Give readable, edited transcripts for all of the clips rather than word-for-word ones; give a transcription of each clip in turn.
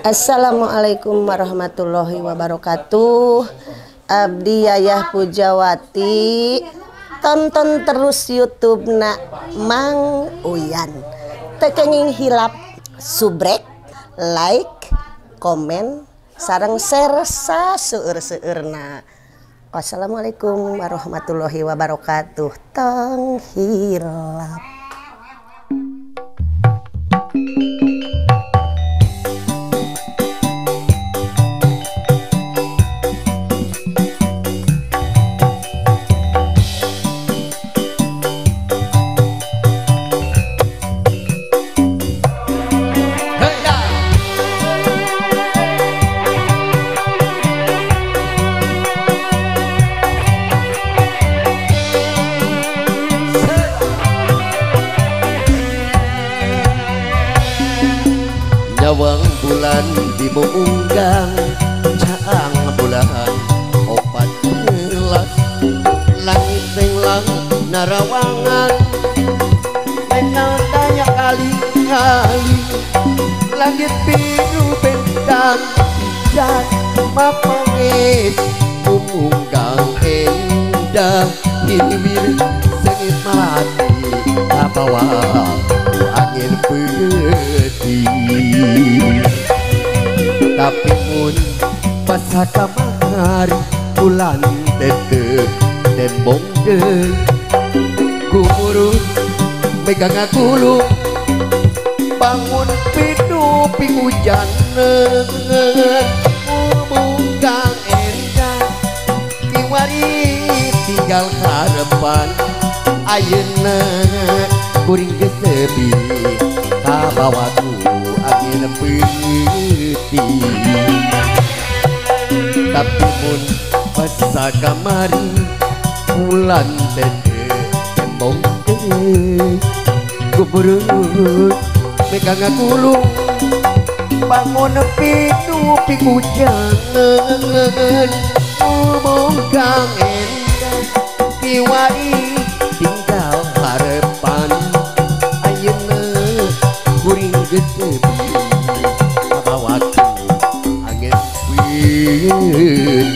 Assalamualaikum warahmatullahi wabarakatuh. Abdi Yayah Pujawati. Tonton terus YouTube na Mang Uyan. Tekenging hilap subrek, like, komen, sareng share saseueur-seueurna. Wassalamualaikum warahmatullahi wabarakatuh. Tong hilap. Nyawang bulan dimuunggang caang bulan opat belas langit tenglang narawangan menatanya kali-kali langit biru bentang dan mapangis mumunggang endah hiwir sengit melati kabawa angin peti tapi mun pas kamari bulan tete tembong deui gumurun megang gulung bangun pinupi hujan mumunggang endah kiwari tinggal harapan ayeuna kuring geus sepi kabawaku angin peuting tapi mun pas kamari bulan tete tembong deui guburut megang gulung bangun pinupi hujan mumunggang endah kiwari tinggal harapan ayeuna kuring geus sepi kabawaku angin peuting.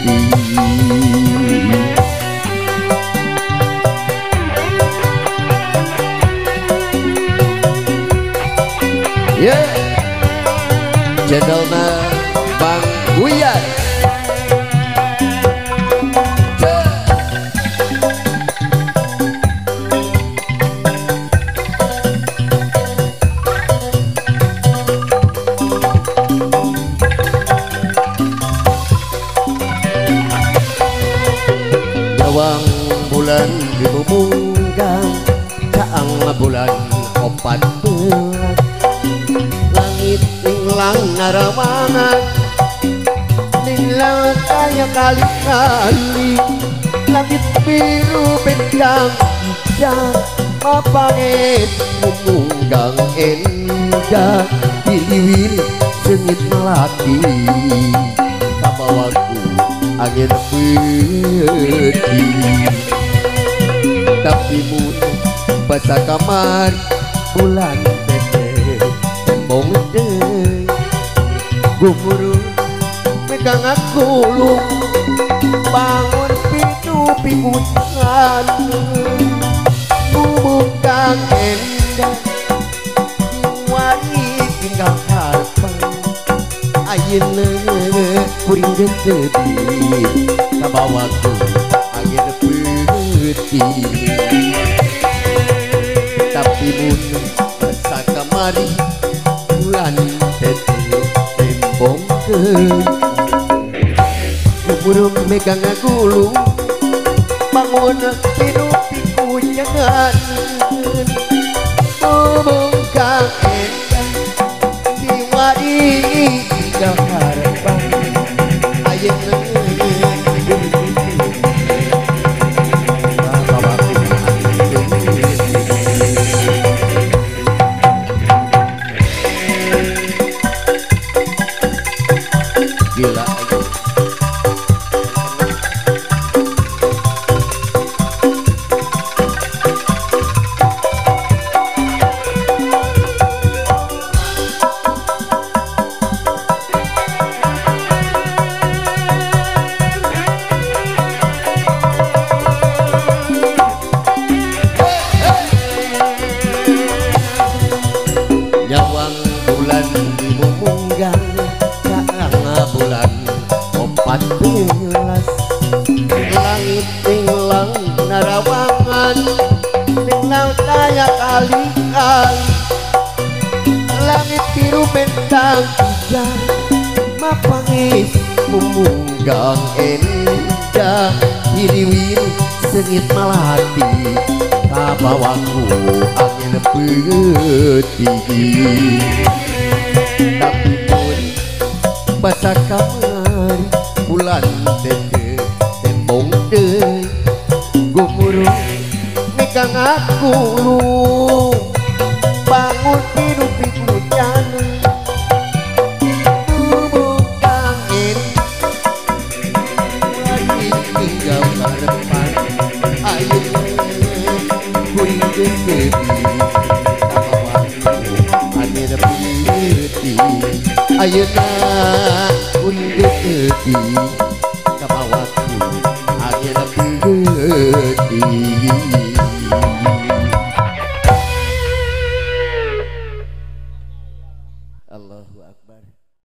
Yeah, channelna Bang Uyan. Nyawang bulan dimumunggang caang bulan opat belas langit tinglang narawangan tinglang kaya kali-kali langit biru bentang dan mapangit mumunggang endah hiwir sengit melati kabawaku angin peuting tapi mun pas kamari bulan tete tembong deui gumurun megang gulung bangun pinupi hujan mumunggang endah kiwari tinggal harapan ayeuna kuring geus sepi kabawaku angin peuting tapi mun pas kamari bulan tete tembong deui guburung megang gulung bangun pinupi hujan mumunggang endah kiwari tinggal harapan ayeuna gila 14 langit tinglang narawangan tinglang daya kali-kali langit biru bentang hujan mapangis memunggang endah hiriwin sengit malati kabawaku angin putih tapi pun basa kamar bulan deke tembong deh gumuru nikang aku lu bangun hidup hujan bubuk angin lagi tinggal harapan ayo kuring dekebi angin putih ayo kuring dekebi